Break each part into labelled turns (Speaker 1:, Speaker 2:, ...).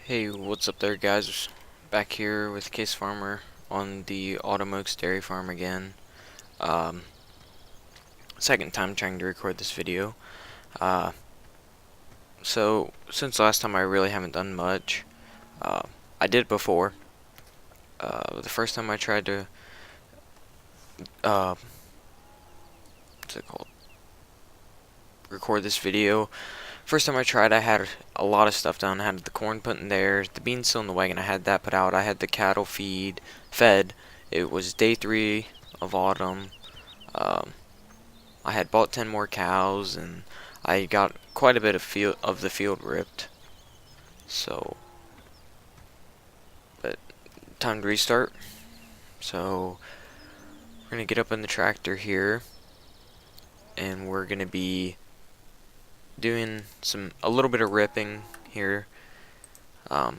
Speaker 1: Hey, what's up there, guys? Back here with Case Farmer on the Autumn Oaks Dairy Farm again. Um, Second time trying to record this video. Uh, so, since last time I really haven't done much. I did before. The first time I tried to, what's it called? Record this video. First time I tried, I had a lot of stuff done. I had the corn put in there, the beans still in the wagon. I had that put out. I had the cattle fed. It was day 3 of autumn. I had bought 10 more cows, and I got quite a bit of the field ripped. So, but time to restart. So, we're gonna get up in the tractor here, and we're gonna be doing a little bit of ripping here. We're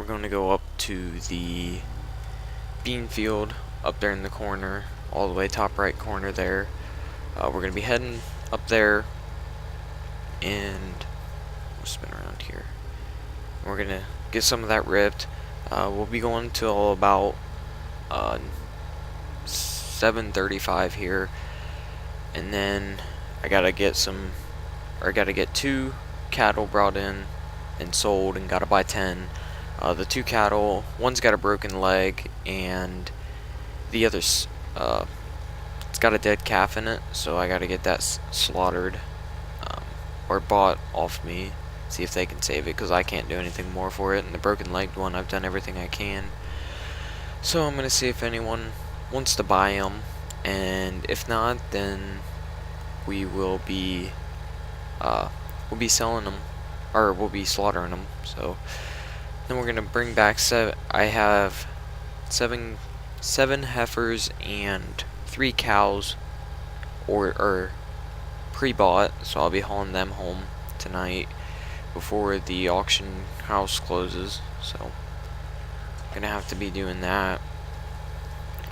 Speaker 1: going to go up to the bean field up there in the corner, all the way top right corner there. We're going to be heading up there, and we'll spin around here. We're going to get some of that ripped. We'll be going till about 7:35 here, and then I gotta get 2 cattle brought in and sold, and gotta buy 10. The 2 cattle, one's got a broken leg, and the other's it's got a dead calf in it, so I gotta get that slaughtered or bought off me. See if they can save it, because I can't do anything more for it. And the broken legged one, I've done everything I can. So I'm gonna see if anyone wants to buy them, and if not, then we'll be selling them, or we'll be slaughtering them. So then we're gonna bring back I have seven heifers and 3 cows, or pre-bought. So I'll be hauling them home tonight before the auction house closes. So gonna have to be doing that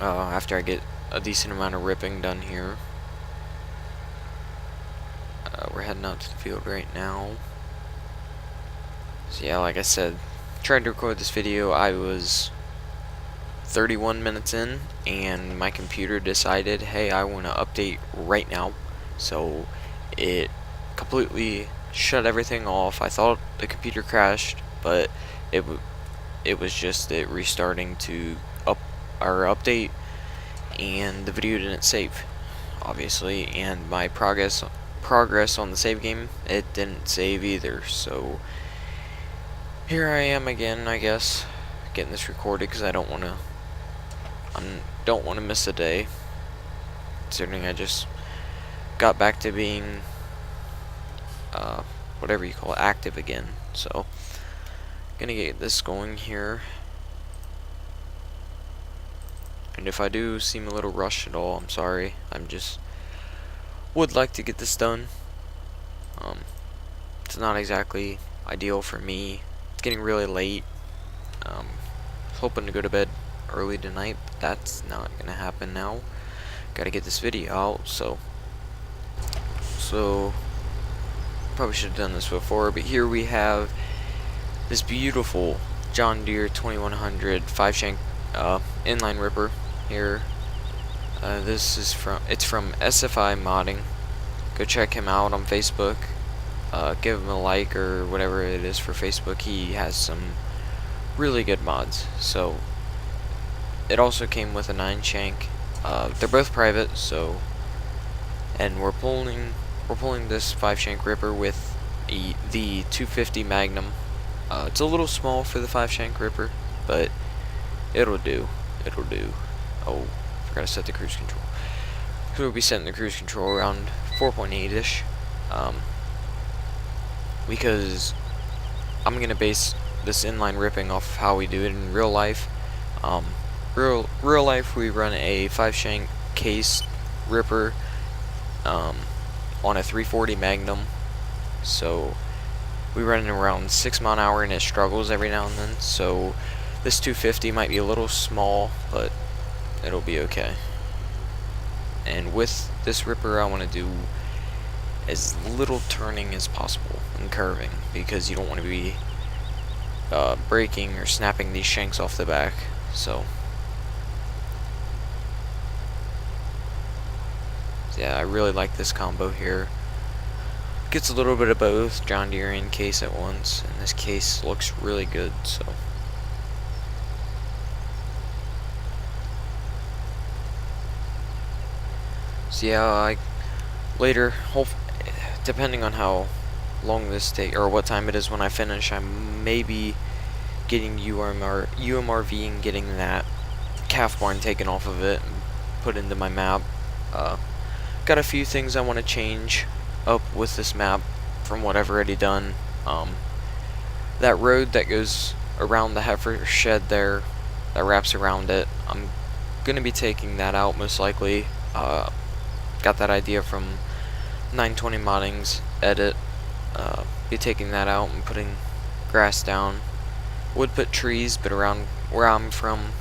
Speaker 1: after I get a decent amount of ripping done here. We're heading out to the field right now. So yeah, like I said, trying to record this video, I was 31 minutes in, and my computer decided, hey, I want to update right now. So it completely shut everything off. I thought the computer crashed, but it was just it restarting to update, and the video didn't save, obviously, and my progress on the save game, it didn't save either. So here I am again, I guess, getting this recorded, because I don't want to miss a day, considering I just got back to being whatever you call it, active again. So gonna get this going here, and if I do seem a little rushed at all, I'm sorry. I'm just would like to get this done. It's not exactly ideal for me. It's getting really late. Hoping to go to bed early tonight, but that's not gonna happen now. Gotta get this video out. So probably should have done this before, but here we have this beautiful John Deere 2100 5-shank inline ripper here. It's from SFI Modding. Go check him out on Facebook. Give him a like or whatever it is for Facebook. He has some really good mods. So it also came with a 9-shank. They're both private, so, and we're pulling this 5-shank ripper with the 250 Magnum. It's a little small for the 5-shank ripper, but it'll do. Oh, forgot to set the cruise control. So we'll be setting the cruise control around 4.8-ish, because I'm gonna base this inline ripping off how we do it in real life. Real life, we run a 5-shank case ripper on a 340 Magnum. So we run it around 6 mile an hour, and it struggles every now and then. So this 250 might be a little small, but it'll be okay. And with this ripper, I want to do as little turning as possible and curving, because you don't want to be breaking or snapping these shanks off the back. So yeah, I really like this combo here. Gets a little bit of both John Deere and case at once, and this case looks really good. So yeah, later, depending on how long this take or what time it is when I finish, I may be getting UMRV and getting that calf barn taken off of it and put into my map. Got a few things I want to change up with this map from what I've already done. That road that goes around the heifer shed there, that wraps around it, I'm gonna be taking that out most likely. Got that idea from 920 Modding's edit. Be taking that out and putting grass down. Would put trees, but around where I'm from,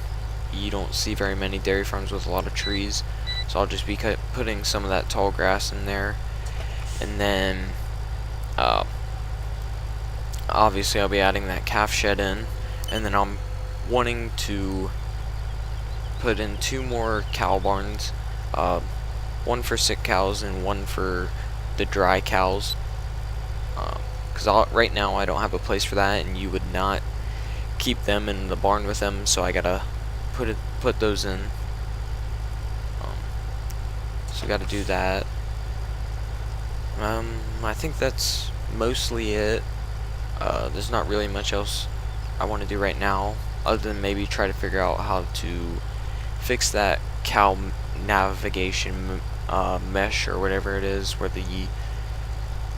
Speaker 1: you don't see very many dairy farms with a lot of trees, so I'll just be putting some of that tall grass in there. And then obviously I'll be adding that calf shed in, and then I'm wanting to put in 2 more cow barns, one for sick cows and one for the dry cows, because right now I don't have a place for that, and you would not keep them in the barn with them, so I gotta put those in. So gotta do that. I think that's mostly it. There's not really much else I want to do right now, other than maybe try to figure out how to fix that cow navigation mesh or whatever it is, where the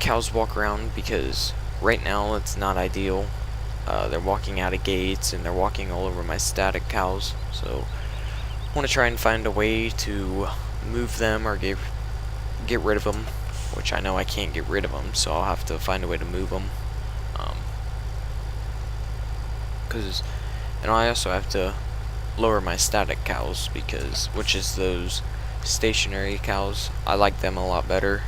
Speaker 1: cows walk around, because right now it's not ideal. They're walking out of gates and they're walking all over my static cows, so I want to try and find a way to move them or get rid of them, which I know I can't get rid of them, so I'll have to find a way to move them. And I also have to lower my static cows, which is those stationary cows. I like them a lot better.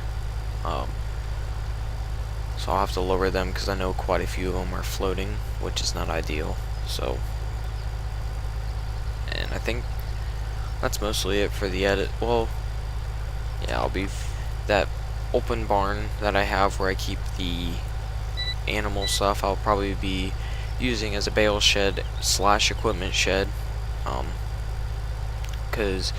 Speaker 1: So I'll have to lower them because I know quite a few of them are floating, which is not ideal. So, and I think that's mostly it for the edit. Well, yeah, that open barn that I have where I keep the animal stuff, I'll probably be using as a bale shed / equipment shed, because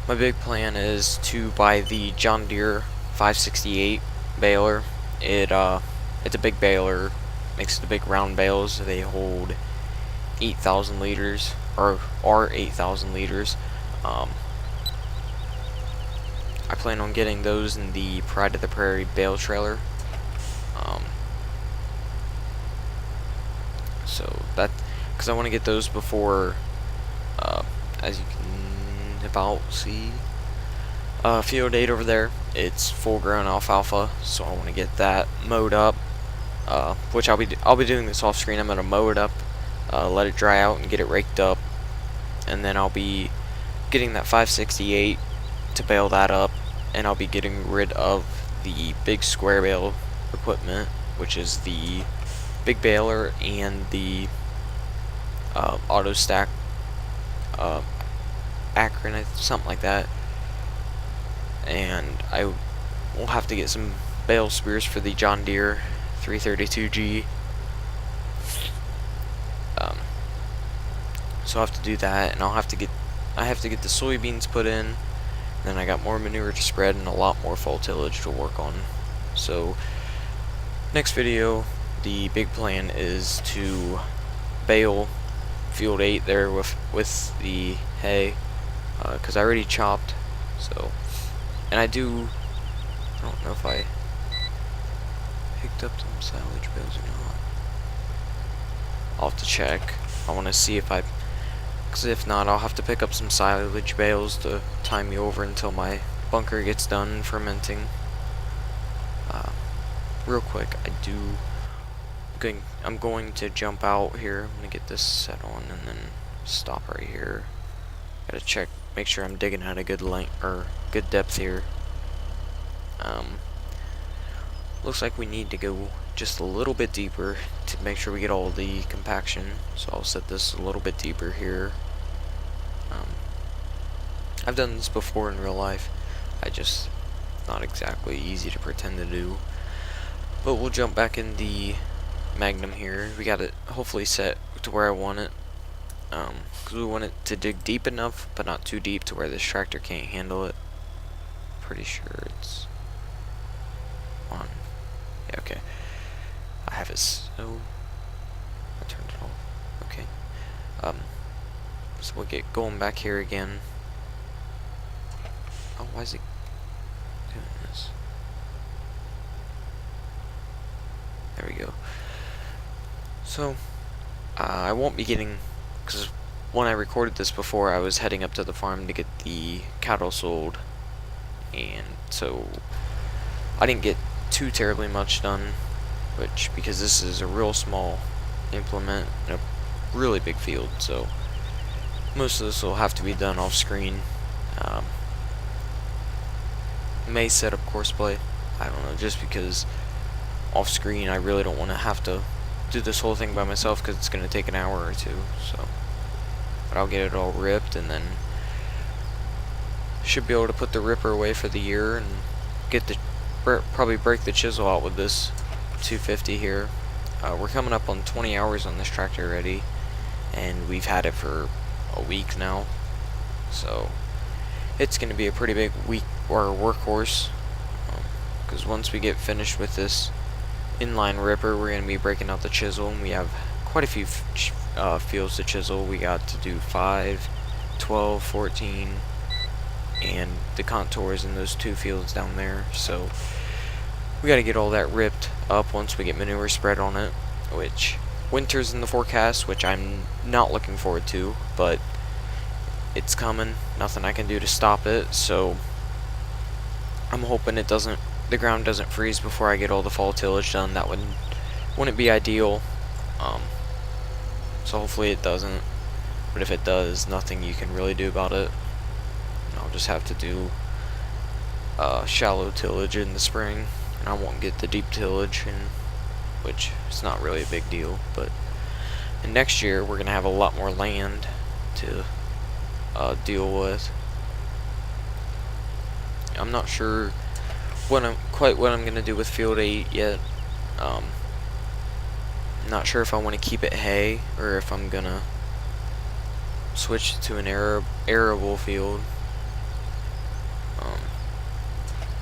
Speaker 1: my big plan is to buy the John Deere 568 baler. It's a big baler, makes the big round bales. They hold 8,000 liters, or are 8,000 liters. I plan on getting those in the Pride of the Prairie bale trailer. So that, because I want to get those before, as you can about see, field 8 over there, it's full grown alfalfa, so I want to get that mowed up, which I'll be doing this off screen. I'm going to mow it up, let it dry out and get it raked up, and then I'll be getting that 568 to bale that up, and I'll be getting rid of the big square bale equipment, which is the big baler and the auto stack Akron, something like that. And I will have to get some bale spears for the John Deere 332G. So I'll have to do that, and I have to get the soybeans put in. Then I got more manure to spread and a lot more fall tillage to work on. So next video, the big plan is to bale field 8 there with the hay, because I already chopped. So, and I don't know if I picked up some silage bales or not. I'll have to check. I want to see because if not, I'll have to pick up some silage bales to tie me over until my bunker gets done fermenting. Real quick, I'm going to jump out here. I'm going to get this set on and then stop right here. Gotta check, make sure I'm digging at a good length or good depth here. looks like we need to go just a little bit deeper to make sure we get all the compaction. So I'll set this a little bit deeper here. I've done this before in real life. Not exactly easy to pretend to do. But we'll jump back in the Magnum here. We got it hopefully set to where I want it. Because we want it to dig deep enough, but not too deep to where this tractor can't handle it. Pretty sure it's on. Yeah, okay. I have it so... I turned it off. Okay. So we'll get going back here again. Oh, why is it doing this? There we go. So, I won't be getting... Because when I recorded this before, I was heading up to the farm to get the cattle sold. And so, I didn't get too terribly much done. Because this is a real small implement in a really big field, so most of this will have to be done off screen. May set up courseplay, I don't know, just because off screen I really don't want to have to do this whole thing by myself because it's going to take an hour or two. So, but I'll get it all ripped and then should be able to put the ripper away for the year and get the probably break the chisel out with this 250 here. We're coming up on 20 hours on this tractor already, and we've had it for a week now, so it's going to be a pretty big week or workhorse. Because once we get finished with this inline ripper, we're going to be breaking out the chisel, and we have quite a few fields to chisel. We got to do 5, 12, 14, and the contours in those 2 fields down there. So we got to get all that ripped up once we get manure spread on it, which winter's in the forecast, which I'm not looking forward to, but it's coming. Nothing I can do to stop it, so I'm hoping the ground doesn't freeze before I get all the fall tillage done. That wouldn't be ideal. So hopefully it doesn't, but if it does, nothing you can really do about it. I'll just have to do shallow tillage in the spring, and I won't get the deep tillage, which is not really a big deal. But next year we're gonna have a lot more land to deal with. I'm not sure what I'm gonna do with field 8 yet. Not sure if I want to keep it hay or if I'm gonna switch to an arable field.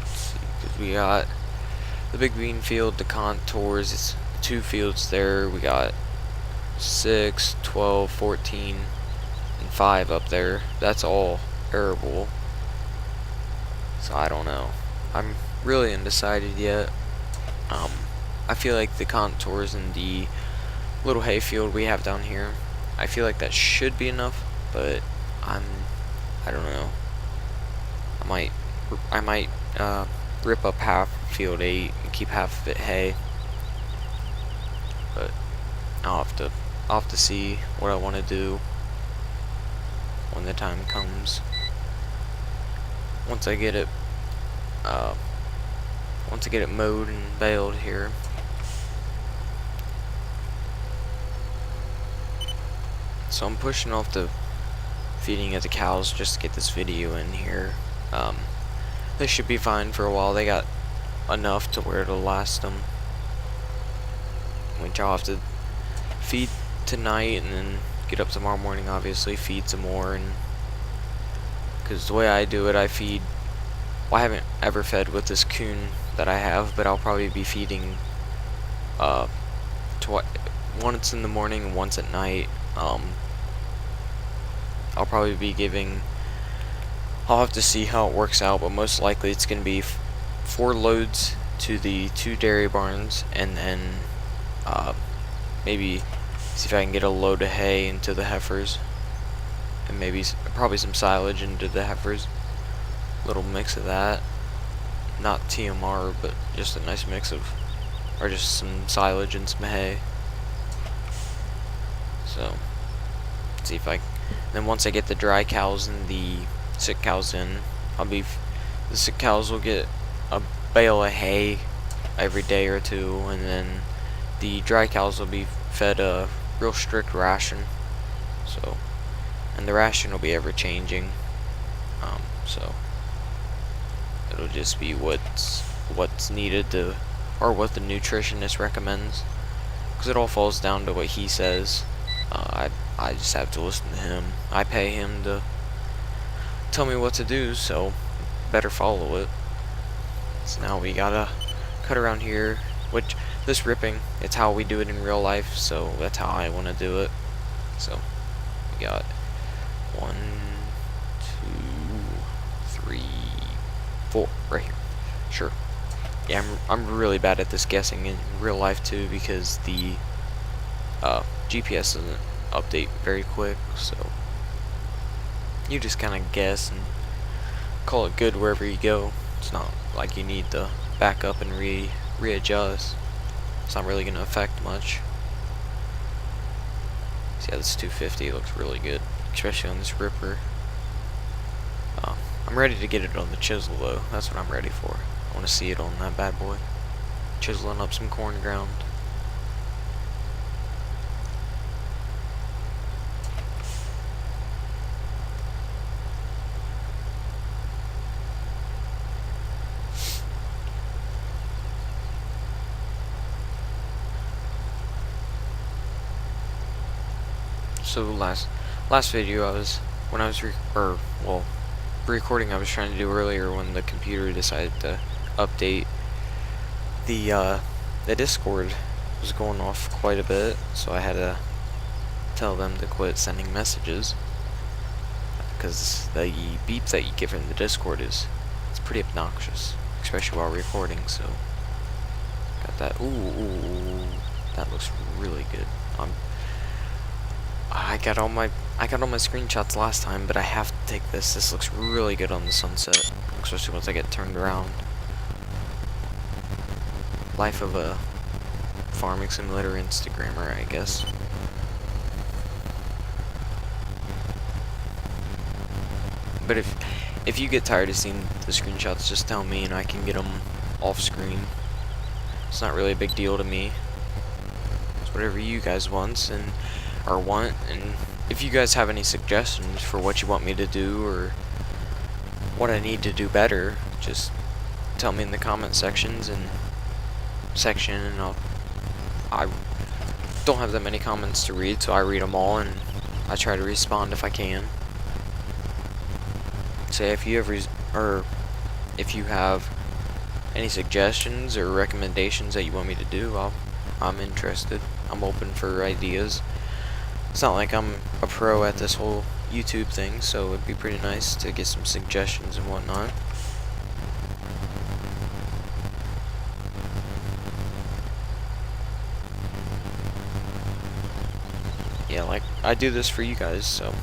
Speaker 1: Let's see, because we got the big bean field, the contours, it's 2 fields there. We got 6, 12, 14, and 5 up there. That's all arable. So I don't know. I'm really undecided yet. I feel like the contours in the little hay field we have down here, I feel like that should be enough, but I don't know. I might rip up half field 8 and keep half of it hay, but I'll have to see what I want to do when the time comes. Once I get it mowed and baled here. So I'm pushing off the feeding of the cows just to get this video in here. They should be fine for a while. They got enough to where it'll last them. Which I'll have to feed tonight and then get up tomorrow morning, obviously feed some more. And because the way I do it, I feed. Well, I haven't ever fed with this coon that I have, but I'll probably be feeding once in the morning and once at night. I'll probably be giving, I'll have to see how it works out, but most likely it's going to be 4 loads to the 2 dairy barns, and then maybe see if I can get a load of hay into the heifers, and maybe probably some silage into the heifers. Little mix of that, not TMR, but just a nice mix of, or just some silage and some hay. So see if then once I get the dry cows and the sick cows in, the sick cows will get a bale of hay every day or two, and then the dry cows will be fed a real strict ration. So, and the ration will be ever changing. So it'll just be what's needed to, or what the nutritionist recommends, because it all falls down to what he says. I just have to listen to him. I pay him to tell me what to do, so better follow it. So now we gotta cut around here, which this ripping, it's how we do it in real life, so that's how I want to do it. So we got 1, 2, 3, 4 right here. Sure. Yeah, I'm really bad at this guessing in real life too, because the GPS doesn't update very quick, so you just kind of guess and call it good wherever you go. It's not like you need to back up and readjust. It's not really going to affect much. So yeah, this 250 looks really good, especially on this ripper. I'm ready to get it on the chisel though. That's what I'm ready for. I want to see it on that bad boy, chiseling up some corn ground. So last video recording I was trying to do earlier, when the computer decided to update, the Discord was going off quite a bit, so I had to tell them to quit sending messages, because the beep that you get from the Discord it's pretty obnoxious, especially while recording. So got that. Ooh, that looks really good. I got all my screenshots last time, but I have to take this. This looks really good on the sunset, especially once I get turned around. Life of a farming simulator Instagrammer, I guess. But if you get tired of seeing the screenshots, just tell me and I can get them off screen. It's not really a big deal to me. It's whatever you guys want, and if you guys have any suggestions for what you want me to do or what I need to do better, just tell me in the comment sections and I don't have that many comments to read, so I read them all and I try to respond if I can. So if you have any suggestions or recommendations that you want me to do, I'm interested. I'm open for ideas. It's not like I'm a pro at this whole YouTube thing, so it'd be pretty nice to get some suggestions and whatnot. Yeah, like, I do this for you guys, so.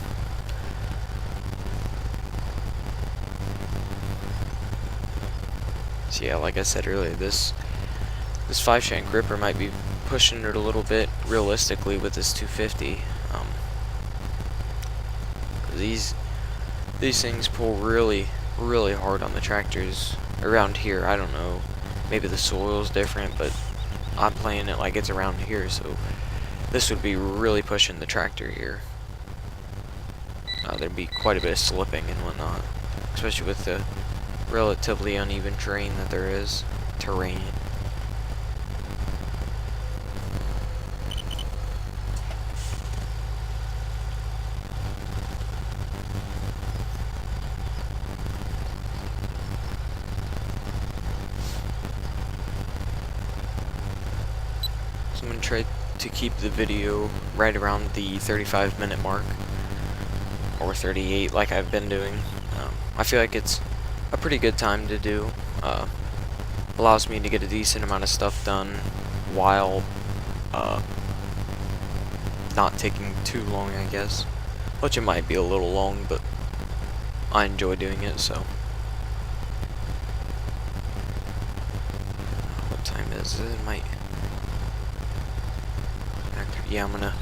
Speaker 1: So yeah, like I said earlier, this 5-shank gripper might be pushing it a little bit realistically with this 250. These things pull really hard on the tractors around here. I don't know, maybe the soil's different, but I'm playing it like it's around here, so this would be really pushing the tractor here. There'd be quite a bit of slipping and whatnot, especially with the relatively uneven terrain that there is. So I'm going to try to keep the video right around the 35-minute mark, or 38 like I've been doing. I feel like it's a pretty good time to do. Allows me to get a decent amount of stuff done while not taking too long, I guess. Which it might be a little long, but I enjoy doing it, so. What time is it? It might. Yeah, I'm gonna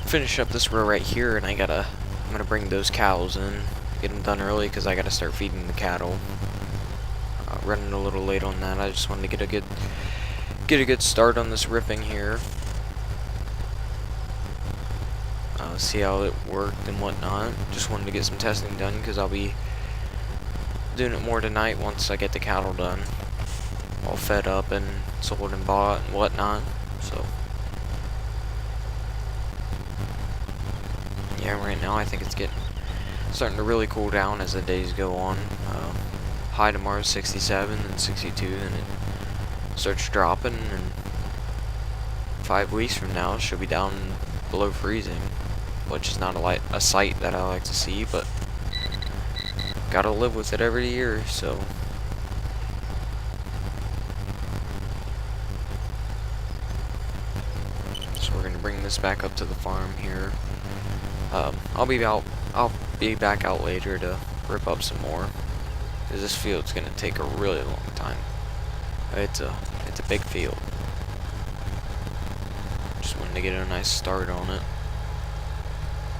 Speaker 1: finish up this row right here, and I'm gonna bring those cows in, get them done early, because I gotta start feeding the cattle. Running a little late on that. I just wanted to get a good get a good start on this ripping here. See how it worked and whatnot. Just wanted to get some testing done because I'll be doing it more tonight once I get the cattle done, all fed up and sold and bought and whatnot. So yeah, right now I think it's starting to really cool down as the days go on. High tomorrow is 67 and 62, and it starts dropping, and 5 weeks from now it should be down below freezing, which is not a sight that I like to see, but gotta live with it every year. So we're gonna bring this back up to the farm here. I'll be back out later to rip up some more, because this field's gonna take a really long time. It's a big field. Just wanted to get a nice start on it.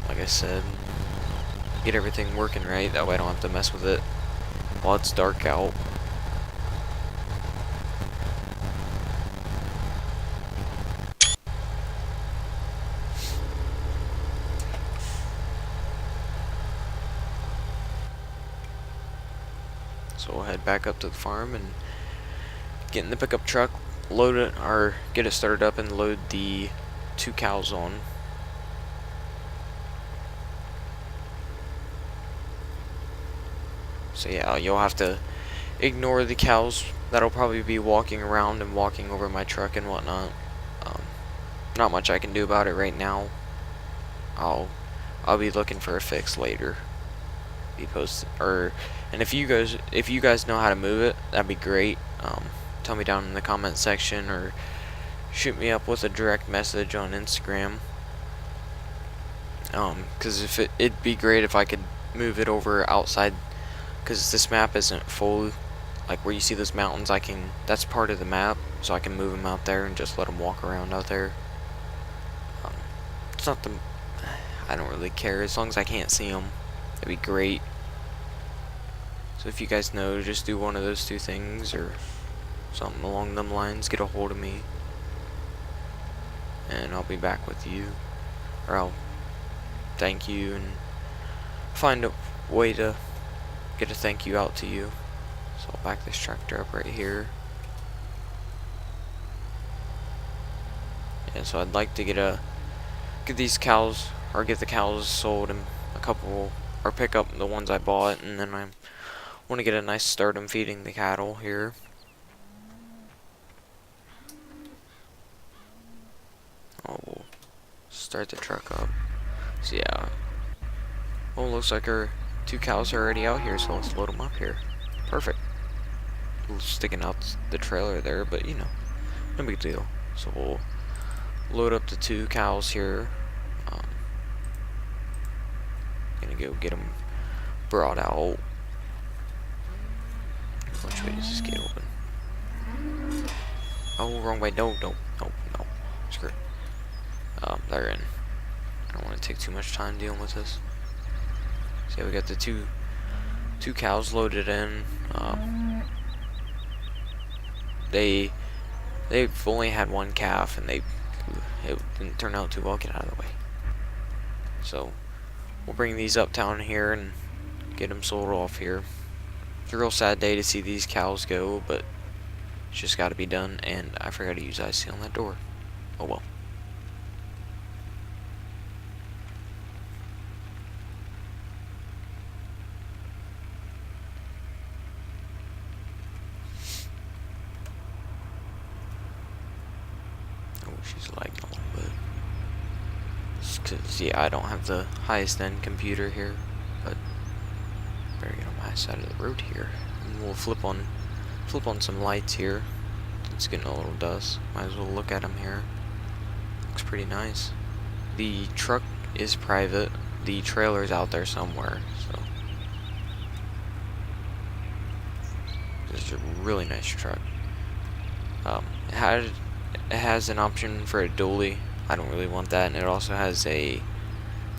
Speaker 1: Like I said, get everything working right, that way I don't have to mess with it while it's dark out. So we'll head back up to the farm and get in the pickup truck, load it, or get it started up and load the 2 cows on. So yeah, you'll have to ignore the cows that'll probably be walking around and walking over my truck and whatnot. Not much I can do about it right now. I'll be looking for a fix later. And if you guys know how to move it, that'd be great. Tell me down in the comment section, or shoot me up with a direct message on Instagram. Because it'd be great if I could move it over outside, because this map isn't full. Like where you see those mountains, that's part of the map, so I can move them out there and just let them walk around out there. It's not I don't really care as long as I can't see them. That'd be great. So if you guys know, just do one of those 2 things or something along them lines. Get a hold of me, and I'll be back with you, or I'll thank you and find a way to get a thank you out to you. So I'll back this tractor up right here. Yeah, so I'd like to get these cows, or get the cows sold, and or pick up the ones I bought, and then I want to get a nice start on feeding the cattle here. We'll start the truck up. So yeah, well, looks like our 2 cows are already out here, so let's load them up here. Perfect. A little sticking out the trailer there, but you know, no big deal. So we'll load up the 2 cows here. Gonna go get them brought out. Which way does this gate open? Oh, wrong way. No. Screw it. They're in. I don't want to take too much time dealing with this. So yeah, we got the two cows loaded in. They've only had 1 calf, and it didn't turn out too well. Get out of the way. So we'll bring these uptown here and get them sold off here. It's a real sad day to see these cows go, but it's just got to be done. And I forgot to use IC on that door. Oh well. Oh, she's lagging a little bit. Because yeah, I don't have the highest end computer here, but better get on my side of the road here. And we'll flip on some lights here. It's getting a little dust. Might as well look at them here. Looks pretty nice. The truck is private. The trailer's out there somewhere. So this is a really nice truck. It has an option for a dually. I don't really want that, and it also has there's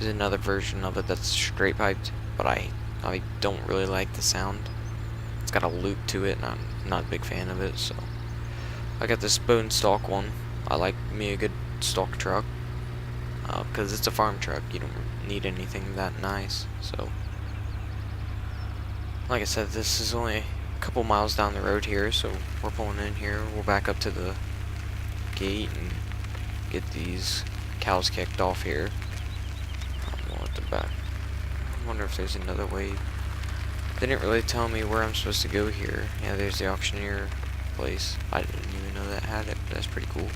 Speaker 1: another version of it that's straight piped, but I don't really like the sound. It's got a loop to it, and I'm not a big fan of it, so I got this bone stock one. I like me a good stock truck, because it's a farm truck. You don't need anything that nice. So, like I said, this is only a couple miles down the road here, so we're pulling in here. We'll back up to the gate and get these cows kicked off here. We'll let the back. I wonder if there's another way. They didn't really tell me where I'm supposed to go here. Yeah, there's the auctioneer place. I didn't even know that had it, but that's pretty cool.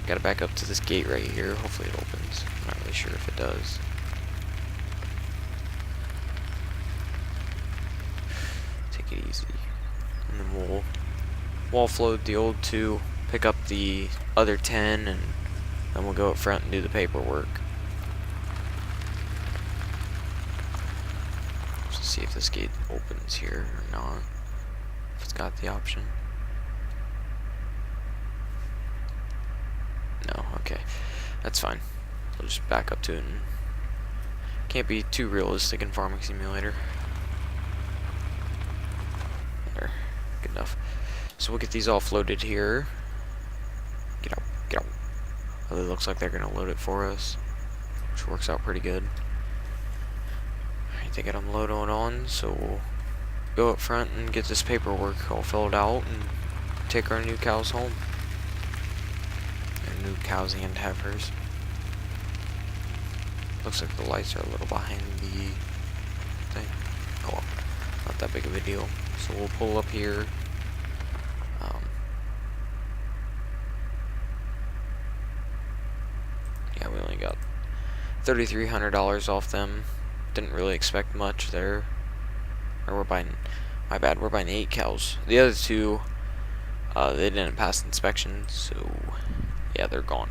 Speaker 1: Gotta back up to this gate right here. Hopefully it opens. I'm not really sure if it does. Take it easy. And then we'll offload the old 2, pick up the other 10, and then we'll go up front and do the paperwork. Let's see if this gate opens here or not. If it's got the option. No, okay. That's fine. We'll just back up to it. And can't be too realistic in Farming Simulator. There. Good enough. So we'll get these all floated here. Get out. Get out. Well, it looks like they're going to load it for us, which works out pretty good. Alright, they got them loaded on, so we'll go up front and get this paperwork all filled out and take our new cows home. New cows and heifers. Looks like the lights are a little behind the thing. Oh well, not that big of a deal. So we'll pull up here. Yeah, we only got $3,300 off them. Didn't really expect much there. Or we're buying, my bad, we're buying 8 cows. The other 2, they didn't pass inspection, so yeah, they're gone.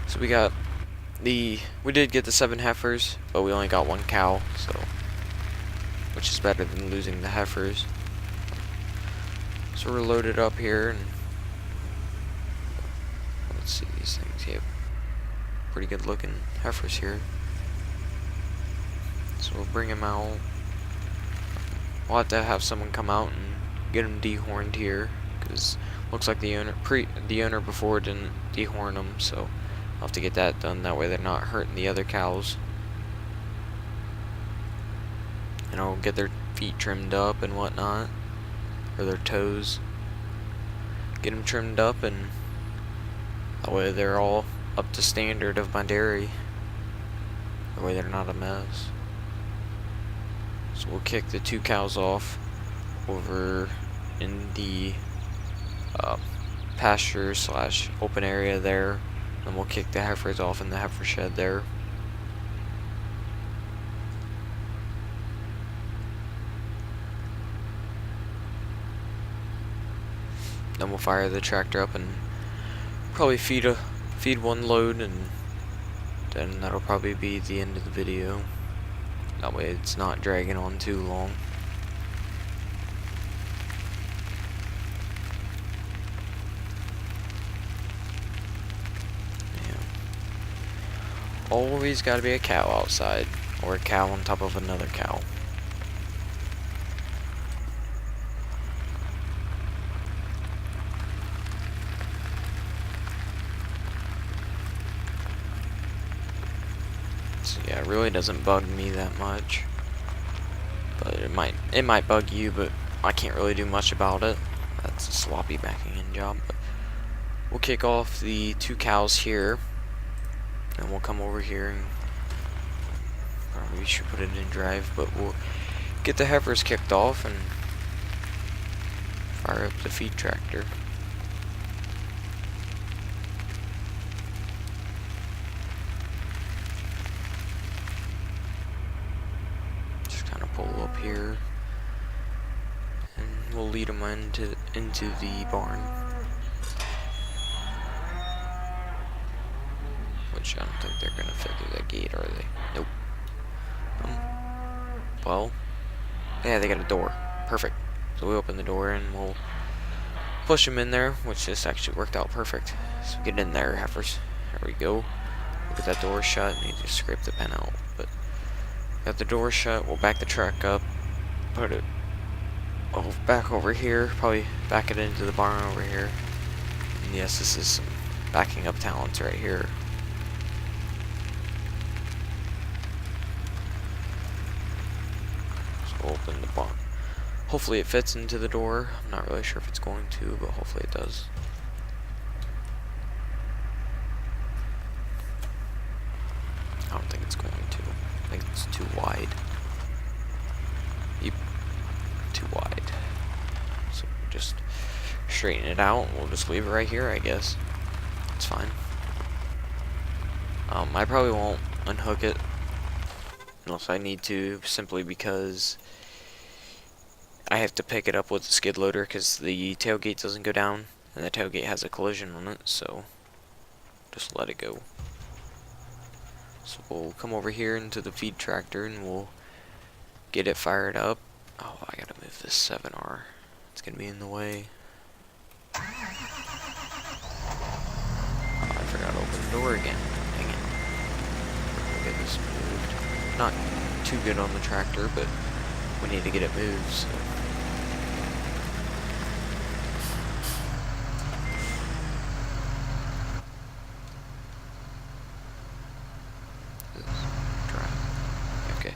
Speaker 1: So we did get the 7 heifers, but we only got 1 cow, so, which is better than losing the heifers. So we're loaded up here, and let's see these things. Yeah, pretty good looking heifers here. So we'll bring them out. We'll have to have someone come out and get them dehorned here, because looks like the owner before didn't dehorn them, so I'll have to get that done. That way they're not hurting the other cows. And I'll get their feet trimmed up and whatnot, or their toes. Get them trimmed up, and that way they're all up to standard of my dairy. That way they're not a mess. So we'll kick the 2 cows off over in the pasture / open area there, and we'll kick the heifers off in the heifer shed there. Then we'll fire the tractor up and probably feed 1 load, and then that'll probably be the end of the video. That way it's not dragging on too long. Always gotta be a cow outside, or a cow on top of another cow. So yeah, it really doesn't bug me that much. But it might bug you, but I can't really do much about it. That's a sloppy backing in job. But we'll kick off the 2 cows here. And we'll come over here and probably should put it in drive, but we'll get the heifers kicked off and fire up the feed tractor. Just kind of pull up here, and we'll lead them into the barn. Which I don't think they're gonna fit through that gate, are they? Nope. Well, yeah, they got a door. Perfect. So we open the door and we'll push them in there, which just actually worked out perfect. So get in there, heifers. There we go. We'll get that door shut. Need to scrape the pen out, but got the door shut. We'll back the truck up, put it Oh, back over here, probably back it into the barn over here. And yes, this is some backing up talents right here. So open the barn. Hopefully it fits into the door. I'm not really sure if it's going to, but hopefully it does. I don't think it's going to. I think it's too wide. Yep, too wide. So just straighten it out. We'll just leave it right here, I guess. It's fine. I probably won't unhook it unless I need to, simply because I have to pick it up with the skid loader because the tailgate doesn't go down and the tailgate has a collision on it, so just let it go. So we'll come over here into the feed tractor and we'll get it fired up. Oh, I gotta move this 7R. It's gonna be in the way. Oh, I forgot to open the door again. Dang it. We'll get this moved. Not too good on the tractor, but we need to get it moved, so. Okay.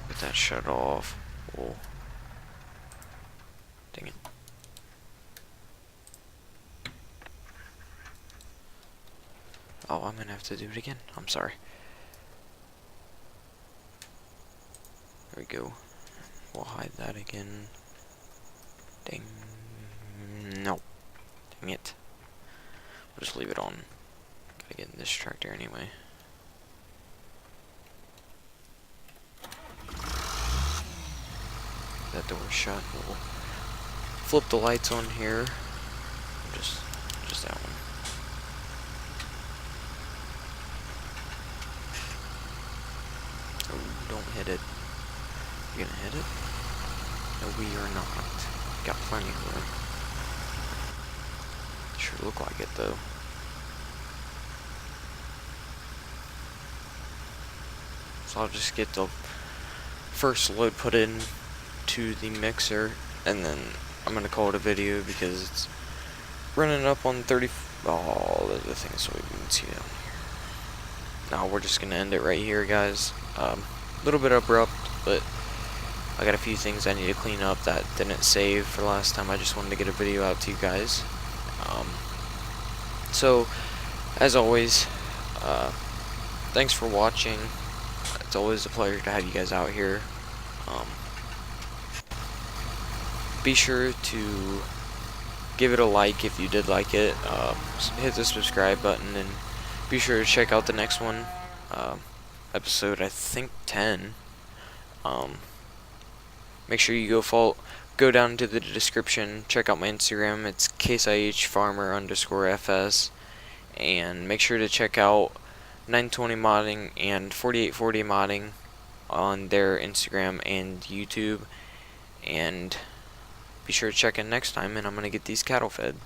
Speaker 1: Get that shut off. Whoa. Dang it. Oh, I'm gonna have to do it again. I'm sorry. There we go. We'll hide that again. Dang. No. Dang it. We'll just leave it on. Gotta get in this tractor anyway. That door's shut. We'll flip the lights on here. Just that one. Oh, don't hit it. You gonna hit it? No, we are not. Got plenty of room. Sure look like it though. So I'll just get the first load put in to the mixer, and then I'm gonna call it a video because it's running up on 30. Oh, there's the thing, so we can see down here. Now we're just gonna end it right here, guys. A little bit abrupt, but I got a few things I need to clean up that didn't save for last time. I just wanted to get a video out to you guys. So as always, thanks for watching. It's always a pleasure to have you guys out here. Be sure to give it a like if you did like it. Hit the subscribe button, and be sure to check out the next one. Episode, I think, 10. Make sure you go down to the description, check out my Instagram. It's caseihfarmer_FS, and make sure to check out 920 modding and 4840 modding on their Instagram and YouTube, and be sure to check in next time, and I'm gonna get these cattle fed.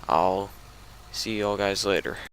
Speaker 1: I'll see y'all guys later.